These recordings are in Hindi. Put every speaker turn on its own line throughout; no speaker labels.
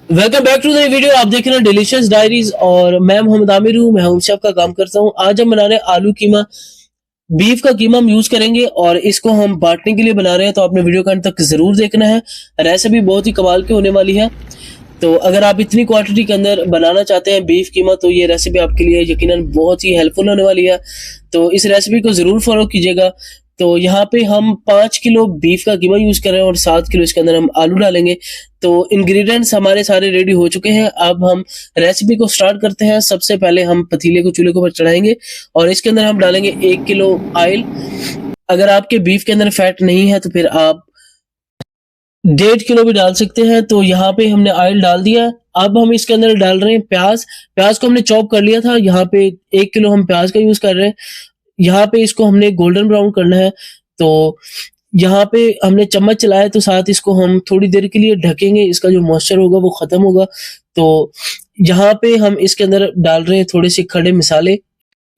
Welcome back to the video. आप देख रहे हैं डिलीशियस डायरीज और मैं मोहम्मद आमिर हूँ। मैं होम शेफ का काम करता हूँ। आज हम बना रहे हैं आलू कीमा। बीफ का कीमा हम यूज करेंगे और इसको हम बांटने के लिए बना रहे हैं, तो आपने वीडियो का अंत तक जरूर देखना है। रेसिपी बहुत ही कमाल की होने वाली है। तो अगर आप इतनी क्वांटिटी के अंदर बनाना चाहते हैं बीफ कीमा, तो ये रेसिपी आपके लिए यकीनन बहुत ही हेल्पफुल होने वाली है। तो इस रेसिपी को जरूर फॉलो कीजिएगा। तो यहाँ पे हम 5 किलो बीफ का कीमा यूज कर रहे हैं और 7 किलो इसके अंदर हम आलू डालेंगे। तो इंग्रेडिएंट्स हमारे सारे रेडी हो चुके हैं। अब हम रेसिपी को स्टार्ट करते हैं। सबसे पहले हम पतीले को चूल्हे के ऊपर चढ़ाएंगे और इसके अंदर हम डालेंगे 1 किलो ऑयल। अगर आपके बीफ के अंदर फैट नहीं है तो फिर आप 1.5 किलो भी डाल सकते हैं। तो यहाँ पे हमने ऑयल डाल दिया। अब हम इसके अंदर डाल रहे हैं प्याज। प्याज को हमने चॉप कर लिया था। यहाँ पे 1 किलो हम प्याज का यूज कर रहे हैं। यहाँ पे इसको हमने गोल्डन ब्राउन करना है। तो यहाँ पे हमने चम्मच चलाया, तो साथ इसको हम थोड़ी देर के लिए ढकेंगे। इसका जो मॉइस्चर होगा वो खत्म होगा। तो यहाँ पे हम इसके अंदर डाल रहे हैं थोड़े से खड़े मसाले।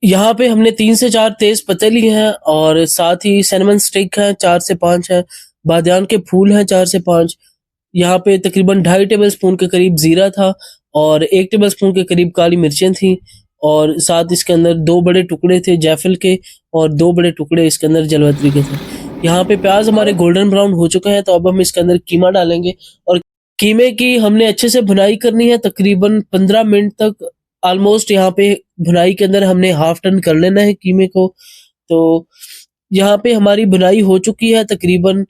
यहाँ पे हमने 3 से 4 तेज पत्ते लिए हैं और साथ ही सिनेमन स्टिक है 4 से 5 है। बादियान के फूल हैं 4 से 5। यहाँ पे तकरीबन 2.5 टेबल स्पून के करीब जीरा था और 1 टेबल स्पून के करीब काली मिर्चें थी। और साथ इसके अंदर 2 बड़े टुकड़े थे जायफल के और 2 बड़े टुकड़े इसके अंदर जलवतरी के थे। यहाँ पे प्याज हमारे गोल्डन ब्राउन हो चुके हैं। तो अब हम इसके अंदर कीमा डालेंगे और कीमे की हमने अच्छे से भुनाई करनी है, तकरीबन 15 मिनट तक। ऑलमोस्ट यहाँ पे भुनाई के अंदर हमने हाफ टर्न कर लेना है कीमे को। तो यहाँ पे हमारी भुनाई हो चुकी है, तकरीबन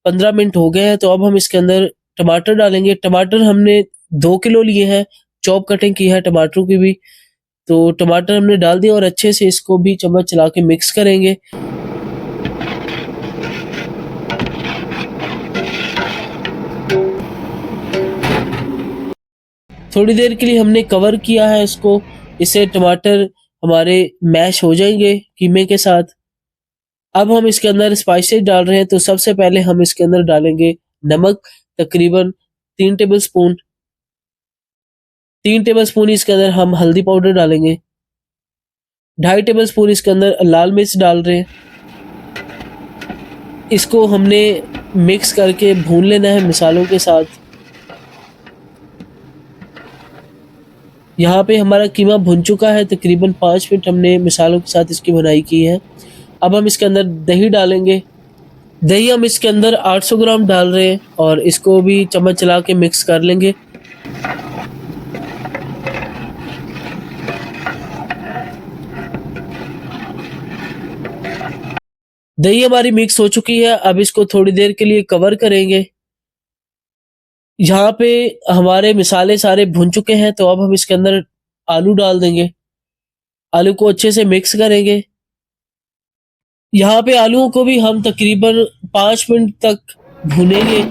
15 मिनट हो गए हैं। तो अब हम इसके अंदर टमाटर डालेंगे। टमाटर हमने 2 किलो लिए हैं। चॉप कटिंग की है टमाटरों की भी। तो टमाटर हमने डाल दिया और अच्छे से इसको भी चम्मच चला के मिक्स करेंगे। थोड़ी देर के लिए हमने कवर किया है इसको। इससे टमाटर हमारे मैश हो जाएंगे कीमे के साथ। अब हम इसके अंदर स्पाइसेस डाल रहे हैं। तो सबसे पहले हम इसके अंदर डालेंगे नमक, तकरीबन 3 टेबल स्पून। 3 टेबल स्पून इसके अंदर हम हल्दी पाउडर डालेंगे। 2.5 टेबल स्पून इसके अंदर लाल मिर्च डाल रहे हैं। इसको हमने मिक्स करके भून लेना है मसालों के साथ। यहाँ पे हमारा कीमा भुन चुका है, तकरीबन 5 मिनट हमने मसालों के साथ इसकी भुनाई की है। अब हम इसके अंदर दही डालेंगे। दही हम इसके अंदर 800 ग्राम डाल रहे हैं और इसको भी चम्मच चला के मिक्स कर लेंगे। दही हमारी मिक्स हो चुकी है। अब इसको थोड़ी देर के लिए कवर करेंगे। यहाँ पे हमारे मसाले सारे भुन चुके हैं। तो अब हम इसके अंदर आलू डाल देंगे। आलू को अच्छे से मिक्स करेंगे। यहाँ पे आलूओं को भी हम तकरीबन 5 मिनट तक भुनेंगे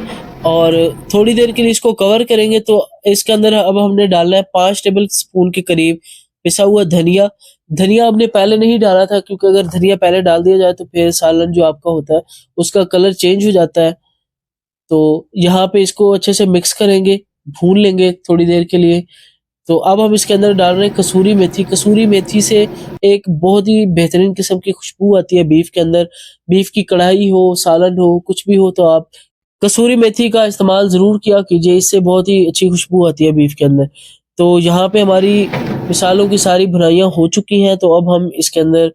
और थोड़ी देर के लिए इसको कवर करेंगे। तो इसके अंदर अब हमने डालना है 5 टेबल स्पून के करीब पिसा हुआ धनिया। धनिया हमने पहले नहीं डाला था, क्योंकि अगर धनिया पहले डाल दिया जाए तो फिर सालन जो आपका होता है उसका कलर चेंज हो जाता है। तो यहाँ पे इसको अच्छे से मिक्स करेंगे, भून लेंगे थोड़ी देर के लिए। तो अब हम इसके अंदर डाल रहे हैं कसूरी मेथी। कसूरी मेथी से एक बहुत ही बेहतरीन किस्म की खुशबू आती है बीफ के अंदर। बीफ की कढ़ाई हो, सालन हो, कुछ भी हो, तो आप कसूरी मेथी का इस्तेमाल ज़रूर किया कीजिए। इससे बहुत ही अच्छी खुशबू आती है बीफ के अंदर। तो यहाँ पे हमारी मिसालों की सारी भुनाइयाँ हो चुकी हैं। तो अब हम इसके अंदर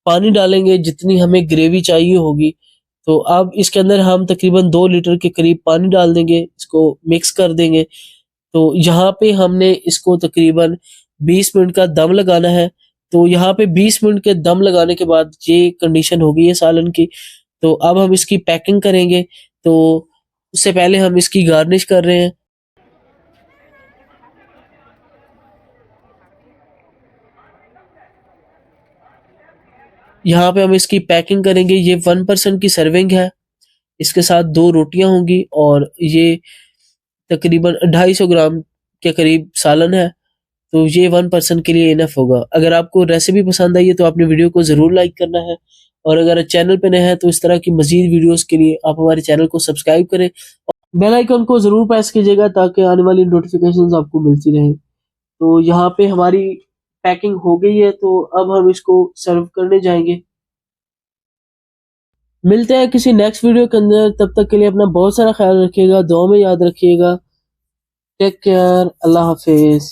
पानी डालेंगे जितनी हमें ग्रेवी चाहिए होगी। तो अब इसके अंदर हम तकरीबन 2 लीटर के करीब पानी डाल देंगे। इसको मिक्स कर देंगे। तो यहाँ पे हमने इसको तकरीबन 20 मिनट का दम लगाना है। तो यहाँ पे 20 मिनट के दम लगाने के बाद ये कंडीशन हो गई है सालन की। तो अब हम इसकी पैकिंग करेंगे। तो उससे पहले हम इसकी गार्निश कर रहे हैं। यहाँ पे हम इसकी पैकिंग करेंगे। ये 1 पर्सन की सर्विंग है। इसके साथ 2 रोटियां होंगी और ये तकरीबन 250 ग्राम के करीब सालन है। तो ये 1 पर्सन के लिए इनफ होगा। अगर आपको रेसिपी पसंद आई है तो आपने वीडियो को ज़रूर लाइक करना है। और अगर चैनल पे नए हैं तो इस तरह की मजीद वीडियोस के लिए आप हमारे चैनल को सब्सक्राइब करें और बेल आइकन को ज़रूर प्रेस कीजिएगा, ताकि आने वाली नोटिफिकेशंस आपको मिलती रहे। तो यहाँ पे हमारी पैकिंग हो गई है। तो अब हम इसको सर्व करने जाएंगे। मिलते हैं किसी नेक्स्ट वीडियो के अंदर। तब तक के लिए अपना बहुत सारा ख्याल रखिएगा, दुआ में याद रखिएगा। टेक केयर, अल्लाह हाफिज।